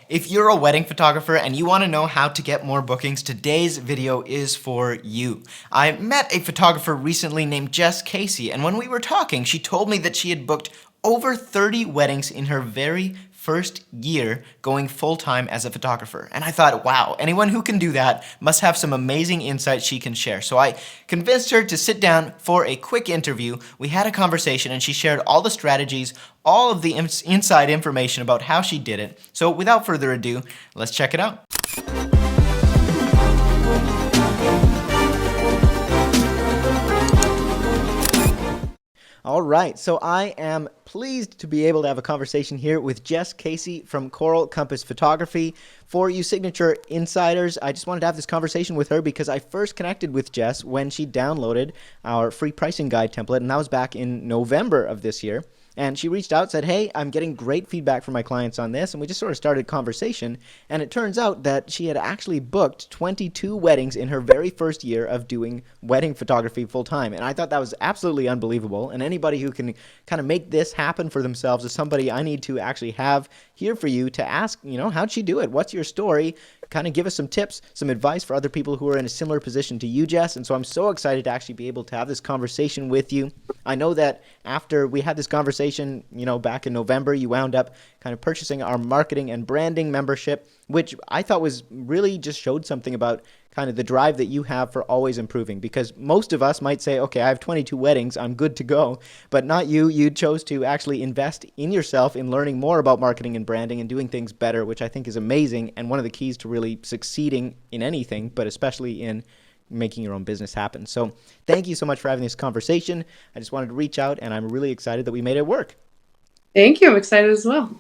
If you're a wedding photographer and you want to know how to get more bookings, today's video is for you. I met a photographer recently named Jess, and when we were talking, she told me that she had booked over 30 weddings in her very first year going full-time as a photographer. And I thought, wow, anyone who can do that must have some amazing insights she can share. So I convinced her to sit down for a quick interview. We had a conversation and she shared all the strategies, all of the inside information about how she did it. So without further ado, let's check it out. All right, so I am pleased to be able to have a conversation here with Jess from Coral Compass Photography. For you Signature Insiders, I just wanted to have this conversation with her because I first connected with Jess when she downloaded our free pricing guide template, and that was back in November of this year. And she reached out, said, hey, I'm getting great feedback from my clients on this. And we just sort of started a conversation. And it turns out that she had actually booked 22 weddings in her very first year of doing wedding photography full time. And I thought that was absolutely unbelievable. And anybody who can kind of make this happen for themselves is somebody I need to actually have here for you to ask, how'd she do it? What's your story? Kind of give us some tips, some advice for other people who are in a similar position to you, Jess. And so I'm so excited to actually be able to have this conversation with you. I know that after we had this conversation, back in November, you wound up kind of purchasing our marketing and branding membership, which I thought was really just showed something about kind of the drive that you have for always improving, because most of us might say, okay, I have 22 weddings, I'm good to go, but not you. You chose to actually invest in yourself in learning more about marketing and branding and doing things better, which I think is amazing and one of the keys to really succeeding in anything, but especially in making your own business happen. So thank you so much for having this conversation. I just wanted to reach out, and I'm really excited that we made it work. Thank you. I'm excited as well.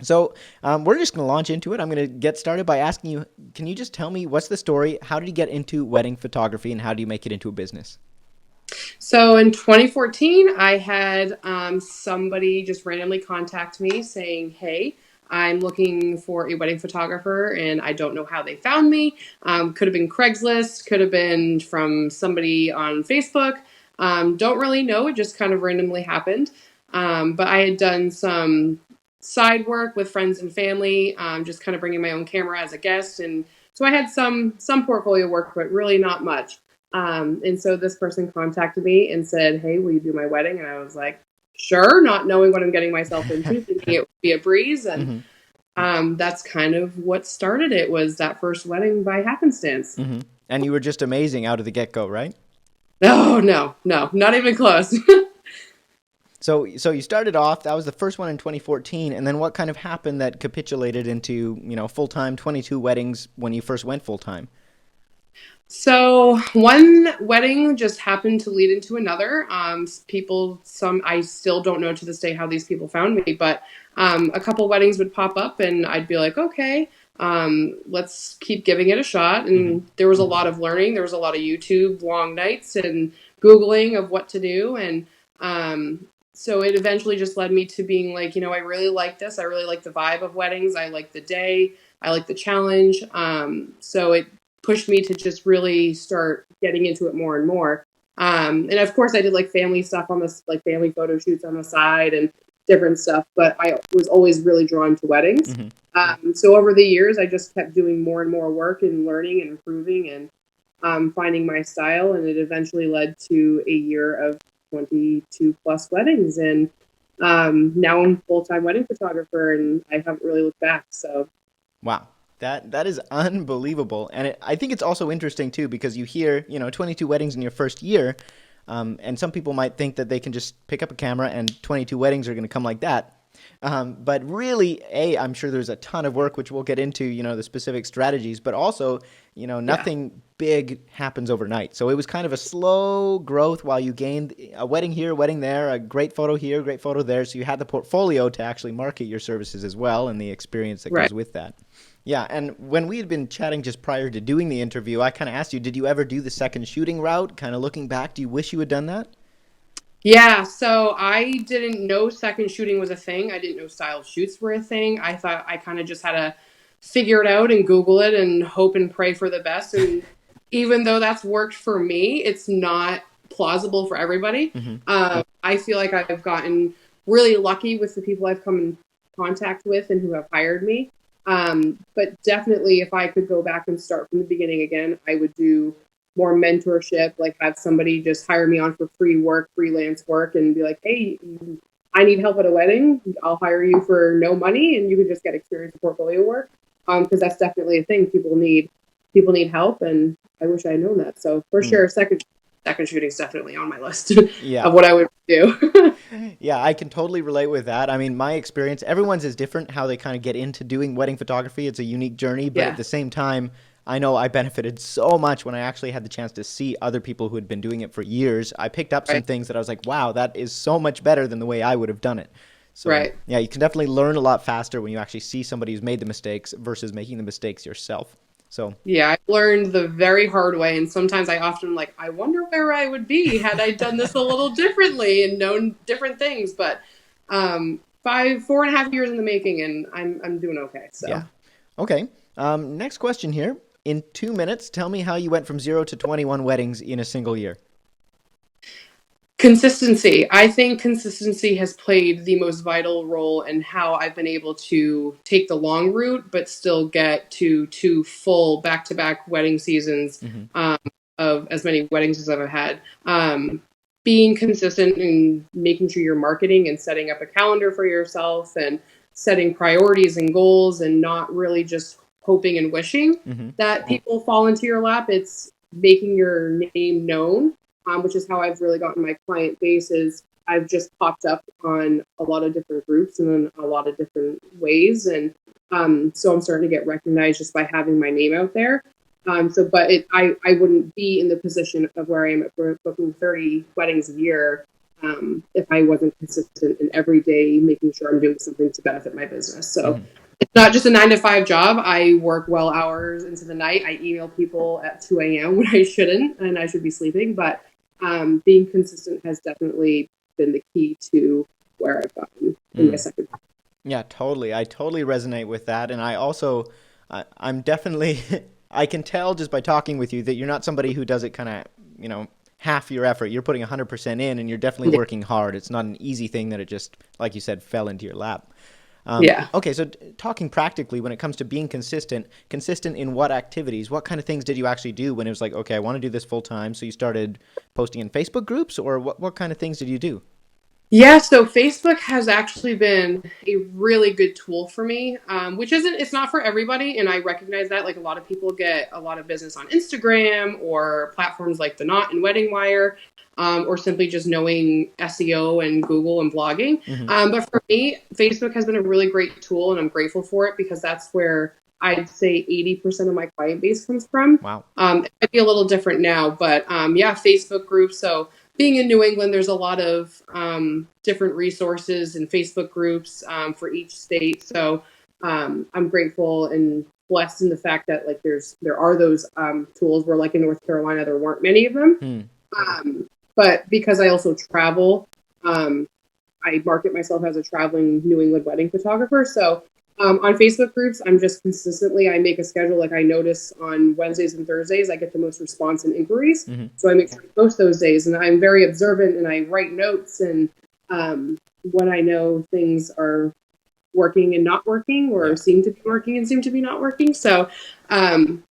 So we're just going to launch into it. I'm going to get started by asking you, can you just tell me what's the story? How did you get into wedding photography, and how do you make it into a business? So in 2014, I had somebody just randomly contact me saying, hey, I'm looking for a wedding photographer, and I don't know how they found me. Could have been Craigslist, could have been from somebody on Facebook. Don't really know. It just kind of randomly happened. But I had done some side work with friends and family, just kind of bringing my own camera as a guest. And so I had some portfolio work, but really not much. And so this person contacted me and said, hey, will you do my wedding? And I was like, sure, not knowing what I'm getting myself into, thinking it would be a breeze. And that's kind of what started it, was that first wedding by happenstance. And you were just amazing out of the get-go, right? No, not even close. So you started off, that was the first one in 2014, and then what kind of happened that capitulated into, full-time 22 weddings when you first went full-time? So one wedding just happened to lead into another. I still don't know to this day how these people found me, but a couple weddings would pop up and I'd be like, okay, let's keep giving it a shot. And there was a lot of learning. There was a lot of YouTube long nights and Googling of what to do. And so it eventually just led me to being like, I really like this. I really like the vibe of weddings. I like the day. I like the challenge. So it pushed me to just really start getting into it more and more. And of course I did like family stuff on this, like family photo shoots on the side and different stuff, but I was always really drawn to weddings. So over the years, I just kept doing more and more work and learning and improving and finding my style. And it eventually led to a year of 22 plus weddings. And now I'm a full-time wedding photographer and I haven't really looked back. So. Wow. That is unbelievable. And I think it's also interesting, too, because you hear, 22 weddings in your first year, and some people might think that they can just pick up a camera and 22 weddings are going to come like that. But really, I'm sure there's a ton of work, which we'll get into, the specific strategies, but also, nothing big happens overnight. So it was kind of a slow growth while you gained a wedding here, a wedding there, a great photo here, a great photo there. So you had the portfolio to actually market your services as well and the experience that goes with that. Yeah, and when we had been chatting just prior to doing the interview, I kind of asked you, did you ever do the second shooting route? Kind of looking back, do you wish you had done that? Yeah, so I didn't know second shooting was a thing. I didn't know style shoots were a thing. I thought I kind of just had to figure it out and Google it and hope and pray for the best. And even though that's worked for me, it's not plausible for everybody. I feel like I've gotten really lucky with the people I've come in contact with and who have hired me. But definitely, if I could go back and start from the beginning again, I would do more mentorship, like have somebody just hire me on for free work, freelance work, and be like, hey, I need help at a wedding. I'll hire you for no money, and you can just get experience in portfolio work. Because that's definitely a thing. People need help, and I wish I had known that. So for Mm. sure, second shooting is definitely on my list Yeah. of what I would do. Yeah, I can totally relate with that. I mean, my experience, everyone's is different how they kind of get into doing wedding photography. It's a unique journey, but at Yeah, the same time, I know I benefited so much when I actually had the chance to see other people who had been doing it for years. I picked up some right, things that I was like, wow, that is so much better than the way I would have done it. So, right. yeah, you can definitely learn a lot faster when you actually see somebody who's made the mistakes versus making the mistakes yourself. So, Yeah, I learned the very hard way, and sometimes I often like, I wonder where I would be had I done this a little differently and known different things. But 4.5 years in the making, and I'm doing okay. yeah. So Okay. Next question here. In 2 minutes, tell me how you went from 0 to 21 weddings in a single year. consistency. I think consistency has played the most vital role in how I've been able to take the long route, but still get to two full back-to-back wedding seasons Hmm. of as many weddings as I've ever had. Being consistent and making sure you're marketing and setting up a calendar for yourself and setting priorities and goals and not really just hoping and wishing Hmm. that people fall into your lap. It's making your name known, which is how I've really gotten my client base. Is I've just popped up on a lot of different groups and in a lot of different ways, and so I'm starting to get recognized just by having my name out there. I wouldn't be in the position of where I am at booking 30 weddings a year if I wasn't consistent and every day making sure I'm doing something to benefit my business. So Hmm. it's not just a 9 to 5 job. I work well hours into the night. I email people at 2 a.m. when I shouldn't and I should be sleeping. But being consistent has definitely been the key to where I've gotten in my Mm. second. Yeah, totally. I totally resonate with that. And I also, I'm definitely, I can tell just by talking with you that you're not somebody who does it kind of, half your effort. You're putting 100% in and you're definitely Yeah. working hard. It's not an easy thing that it just, like you said, fell into your lap. Yeah. Okay, so talking practically, when it comes to being consistent, consistent in what activities, what kind of things did you actually do when it was like, okay, I want to do this full time? So you started posting in Facebook groups, or what kind of things did you do? Yeah, so Facebook has actually been a really good tool for me, which isn't, it's not for everybody. And I recognize that. Like a lot of people get a lot of business on Instagram or platforms like The Knot and Wedding Wire, or simply just knowing SEO and Google and blogging. Hmm. But for me, Facebook has been a really great tool and I'm grateful for it because that's where I'd say 80% of my client base comes from. Wow. It might be a little different now, but yeah, Facebook groups. So, being in New England, there's a lot of different resources and Facebook groups for each state. So I'm grateful and blessed in the fact that like there are those tools where like in North Carolina there weren't many of them. Hmm. Um, but because I also travel, um, I market myself as a traveling New England wedding photographer. So on Facebook groups, I'm just consistently, I make a schedule. Like I notice on Wednesdays and Thursdays, I get the most response and inquiries. Hmm. So I make sure to post those days and I'm very observant and I write notes. And when I know things are working and not working or Yeah. seem to be working and seem to be not working. So um,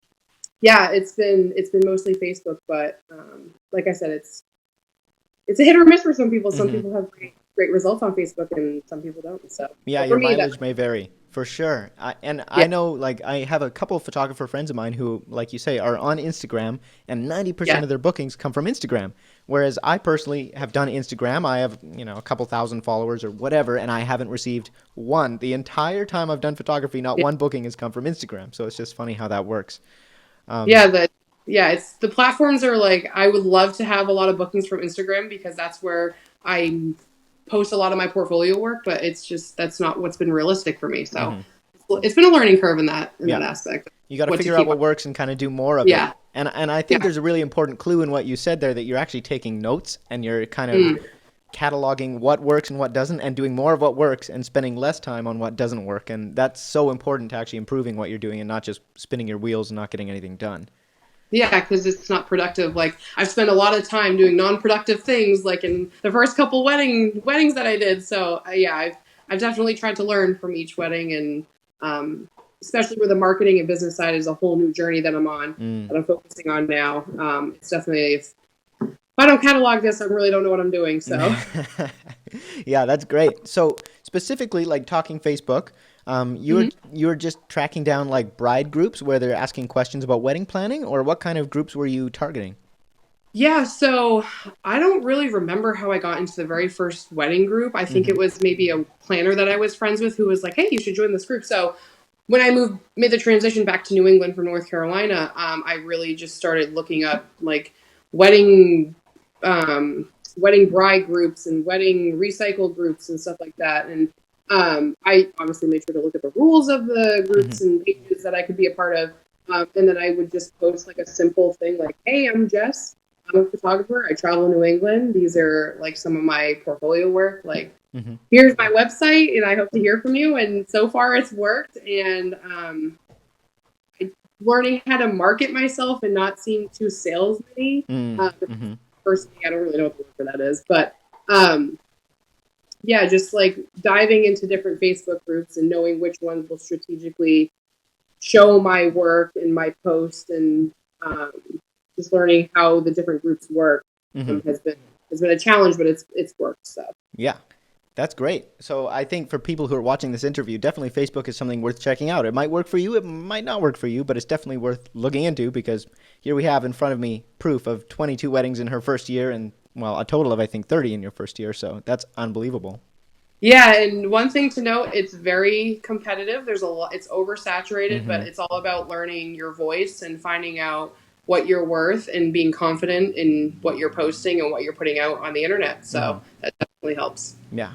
yeah, it's been mostly Facebook, but like I said, it's a hit or miss for some people. Some Hmm. people have great results on Facebook, and some people don't. So, Yeah, but for your me, that mileage may vary for sure. I yeah, know, like, I have a couple of photographer friends of mine who, like you say, are on Instagram, and 90% yeah, of their bookings come from Instagram. Whereas I personally have done Instagram. I have, a couple thousand followers or whatever, and I haven't received one. The entire time I've done photography, not yeah, one booking has come from Instagram. So it's just funny how that works. Um, yeah. It's the platforms are like I would love to have a lot of bookings from Instagram because that's where I post a lot of my portfolio work, but it's just that's not what's been realistic for me. So mhm. it's been a learning curve in Yeah. that aspect. You got to What to figure out keep what up. works and kind of do more of it. Yeah, And I think yeah, there's a really important clue in what you said there that you're actually taking notes and you're kind of mm, cataloging what works and what doesn't and doing more of what works and spending less time on what doesn't work. And that's so important to actually improving what you're doing and not just spinning your wheels and not getting anything done. yeah. Because it's not productive. Like I've spent a lot of time doing non-productive things, like in the first couple weddings that I did. So yeah, I've definitely tried to learn from each wedding and especially where the marketing and business side is a whole new journey that I'm on, Mm. that I'm focusing on now. It's definitely, if I don't catalog this, I really don't know what I'm doing. So Yeah, that's great. So specifically, like talking Facebook, you're Mhm. you're just tracking down like bride groups where they're asking questions about wedding planning, or what kind of groups were you targeting? Yeah, so I don't really remember how I got into the very first wedding group. I think Hmm. it was maybe a planner that I was friends with who was like, "Hey, you should join this group." So when I made the transition back to New England from North Carolina, I really just started looking up like wedding, wedding bride groups and wedding recycle groups and stuff like that. And I obviously made sure to look at the rules of the Hmm. groups and pages that I could be a part of. And then I would just post like a simple thing like, "Hey, I'm Jess. I'm a photographer. I travel New England. These are like some of my portfolio work. Like, Hmm. here's my website, and I hope to hear from you." And so far, it's worked. And learning how to market myself and not seem too salesy. Mm-hmm. Personally, I don't really know what the word for that is, but um, yeah, just like diving into different Facebook groups and knowing which ones will strategically show my work and my post, and um, just learning how the different groups work Hmm. has been a challenge, but it's worked. So Yeah, that's great. So I think for people who are watching this interview, definitely Facebook is something worth checking out. It might work for you, it might not work for you, but it's definitely worth looking into because here we have in front of me proof of 22 weddings in her first year and, well, a total of, I think, 30 in your first year. So that's unbelievable. yeah, and one thing to note, it's very competitive. There's a lot, it's oversaturated, but Hmm. it's all about learning your voice and finding out what you're worth and being confident in what you're posting and what you're putting out on the internet. Hmm. So that definitely helps. Yeah.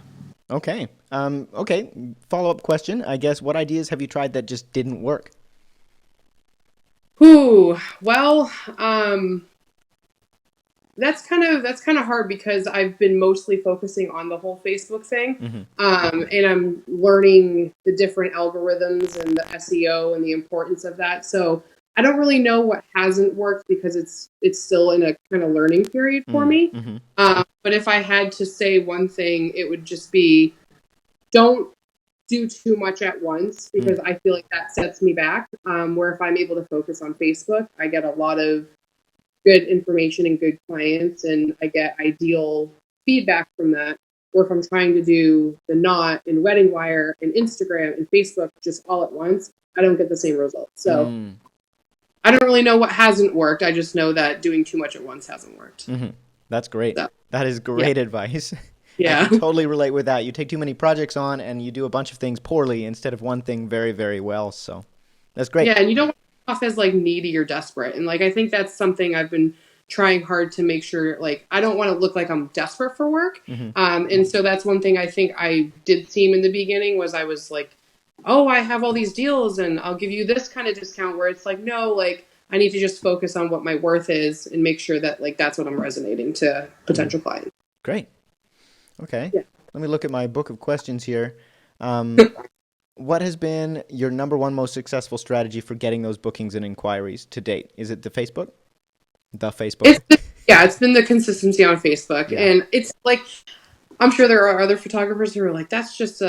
Okay. Okay. Follow up question. I guess what ideas have you tried that just didn't work? Whew. Well, that's kind of hard because I've been mostly focusing on the whole Facebook thing, Hmm. and I'm learning the different algorithms and the SEO and the importance of that. So I don't really know what hasn't worked because it's still in a kind of learning period for me. Mm-hmm. But if I had to say one thing, it would just be don't do too much at once because I feel like that sets me back. Where if I'm able to focus on Facebook, I get a lot of good information and good clients, and I get ideal feedback from that. Or if I'm trying to do the knot and wedding wire and Instagram and Facebook just all at once, I don't get the same results. So Mm. I don't really know what hasn't worked. I just know that doing too much at once hasn't worked. Hmm. That's great. So That is yeah, great advice. I yeah. can totally relate with that. You take too many projects on and you do a bunch of things poorly instead of one thing very, very well. So that's great. Yeah, and you don't want to come off as like needy or desperate. And like I think that's something I've been trying hard to make sure like I don't want to look like I'm desperate for work. Hmm. And so that's one thing I think I did seem in the beginning was I was like, "Oh, I have all these deals and I'll give you this kind of discount," where it's like, "No, like I need to just focus on what my worth is and make sure that like that's what I'm resonating to Hmm. potential clients." Great. Okay. Yeah. Let me look at my book of questions here. Um, what has been your number one most successful strategy for getting those bookings and inquiries to date? Is it the Facebook? The Facebook? It's been, yeah, it's been the consistency on Facebook, Yeah. and it's like I'm sure there are other photographers who are like, that's just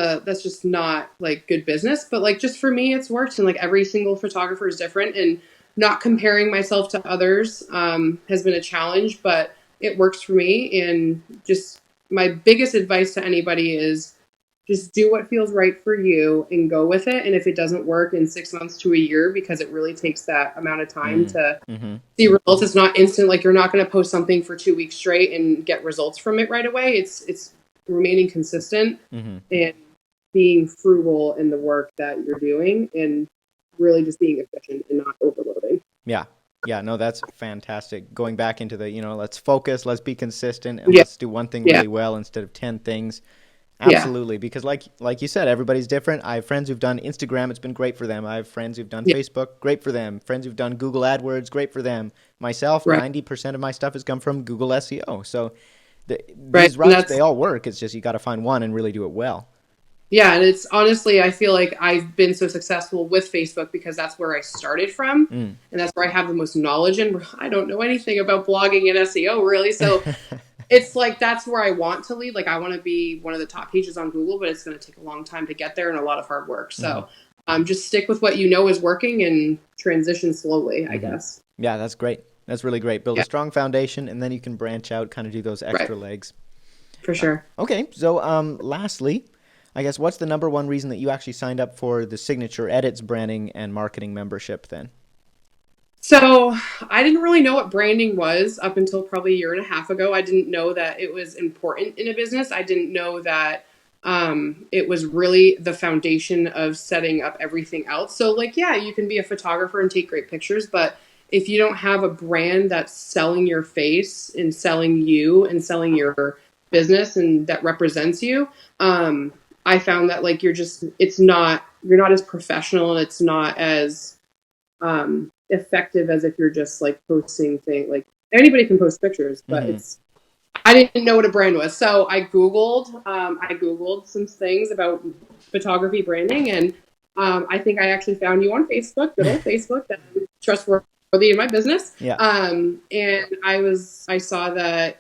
not like good business. But like just for me, it's worked, and like every single photographer is different, and not comparing myself to others has been a challenge, but it works for me. And just my biggest advice to anybody is just do what feels right for you and go with it. And if it doesn't work in 6 months to a year, because it really takes that amount of time Mm. to Mm-hmm. see results. It's not instant. Like you're not going to post something for 2 weeks straight and get results from it right away. It's remaining consistent Mm-hmm. and being frugal in the work that you're doing and really just being efficient and not overloading. Yeah. Yeah, no, that's fantastic. Going back into the, let's focus, let's be consistent, and Yeah, let's do one thing yeah, really well instead of 10 things. yeah, Absolutely, because like you said, everybody's different. I have friends who've done Instagram, it's been great for them. I have friends who've done yeah. Facebook, great for them. Friends who've done Google AdWords, great for them. Myself, Right, 90% of my stuff has come from Google SEO. So right. these And routes, they all work. It's just you got to find one and really do it well. yeah, and it's honestly, I feel like I've been so successful with Facebook because that's where I started from, Mm. and that's where I have the most knowledge. And I don't know anything about blogging and SEO really, so it's like that's where I want to lead. Like I want to be one of the top pages on Google, but it's going to take a long time to get there and a lot of hard work. Hmm. So just stick with what you know is working and transition slowly, I Hmm. guess. Yeah, that's great. That's really great. Build a Yeah, strong foundation, and then you can branch out, kind of do those right, extra legs. for sure. Okay, so lastly, I guess what's the number one reason that you actually signed up for the Signature Edits branding and marketing membership then? So I didn't really know what branding was up until probably a year and a half ago. I didn't know that it was important in a business. I didn't know that it was really the foundation of setting up everything else. So, like, yeah, you can be a photographer and take great pictures, but if you don't have a brand that's selling your face and selling you and selling your business and that represents you, I found that like you're not as professional and it's not as effective as if you're just like posting things. Like anybody can post pictures, but Hmm. it's I didn't know what a brand was, so I googled some things about photography branding, and I think I actually found you on Facebook, good old Facebook, that I'm trustworthy in my business. Yeah. And I saw that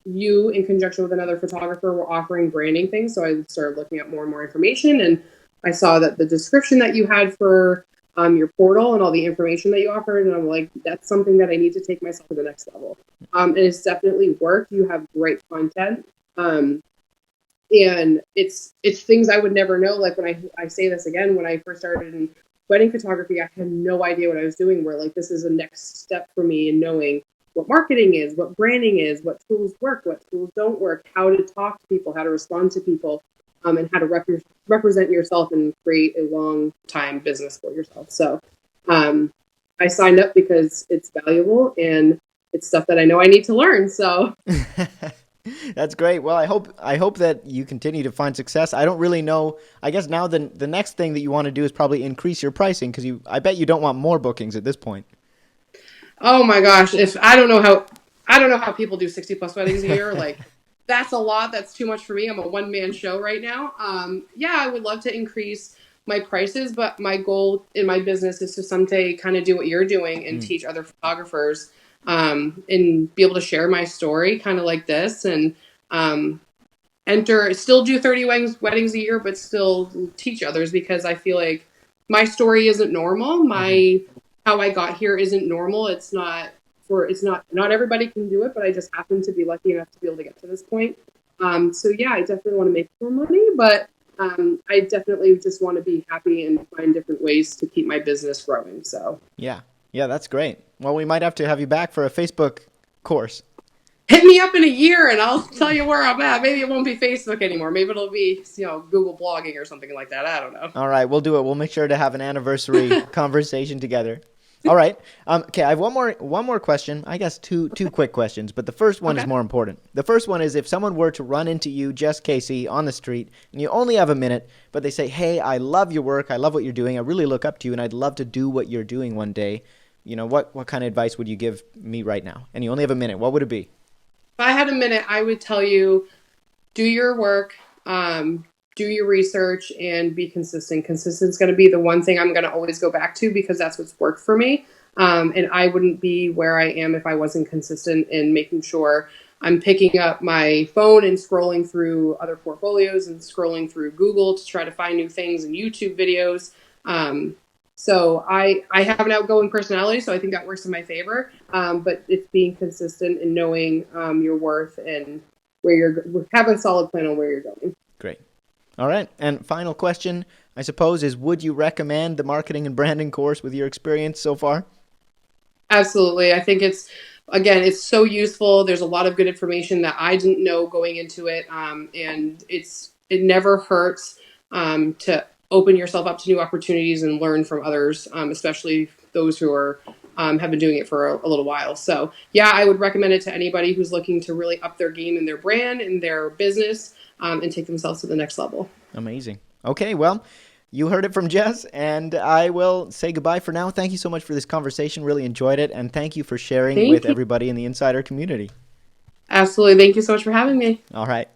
you, in conjunction with another photographer, were offering branding things. So I started looking at more and more information, and I saw that the description that you had for your portal and all the information that you offered, and I'm like, that's something that I need to take myself to the next level. And it's definitely worked. You have great content. And it's things I would never know. Like when I say this again, when I first started in wedding photography, I had no idea what I was doing. Where like this is a next step for me in knowing what marketing is, what branding is, what tools work, what tools don't work, how to talk to people, how to respond to people, and how to represent yourself and create a long time business for yourself. So I signed up because it's valuable and it's stuff that I know I need to learn. So That's great. Well, I hope that you continue to find success. I don't really know. I guess now the next thing that you want to do is probably increase your pricing because I bet you don't want more bookings at this point. oh my gosh, if I don't know how people do 60 plus weddings a year. Like that's a lot. That's too much for me. I'm a one man show right now. Yeah, I would love to increase my prices, but my goal in my business is to someday kind of do what you're doing and Mm. teach other photographers and be able to share my story kind of like this and um, still do 30 weddings a year, but still teach others because I feel like my story isn't normal. Hmm. My how I got here isn't normal. Not everybody can do it, but I just happen to be lucky enough to be able to get to this point. So yeah, I definitely want to make more money, but I definitely just want to be happy and find different ways to keep my business growing. So Yeah. Yeah, that's great. Well, we might have to have you back for a Facebook course. hit me up in a year and I'll tell you where I'm at. Maybe it won't be Facebook anymore. Maybe it'll be, Google blogging or something like that. I don't know. All right, we'll do it. We'll make sure to have an anniversary conversation together. All right. Okay, I have one more question. I guess two quick questions, but the first one is Okay. more important. The first one is if someone were to run into you, Jess Casey, on the street, and you only have a minute, but they say, "Hey, I love your work. I love what you're doing. I really look up to you, and I'd love to do what you're doing one day." What kind of advice would you give me right now? And you only have a minute. What would it be? If I had a minute, I would tell you do your work, um, do your research, and be consistent. Consistent is going to be the one thing I'm going to always go back to because that's what's worked for me. And I wouldn't be where I am if I wasn't consistent in making sure I'm picking up my phone and scrolling through other portfolios and scrolling through Google to try to find new things and YouTube videos. Um, so I have an outgoing personality, so I think that works in my favor. But it's being consistent and knowing your worth and where you're have a solid plan on where you're going. Great. All right. And final question, I suppose, is would you recommend the marketing and branding course with your experience so far? Absolutely. I think it's so useful. There's a lot of good information that I didn't know going into it. And it never hurts to open yourself up to new opportunities and learn from others, especially those who have been doing it for a little while. So yeah, I would recommend it to anybody who's looking to really up their game in their brand and their business and take themselves to the next level. Amazing. Okay, well, you heard it from Jess, and I will say goodbye for now. Thank you so much for this conversation. Really enjoyed it, and thank you for sharing with Thank you. everybody in the Insider community. Absolutely. Thank you so much for having me. All right.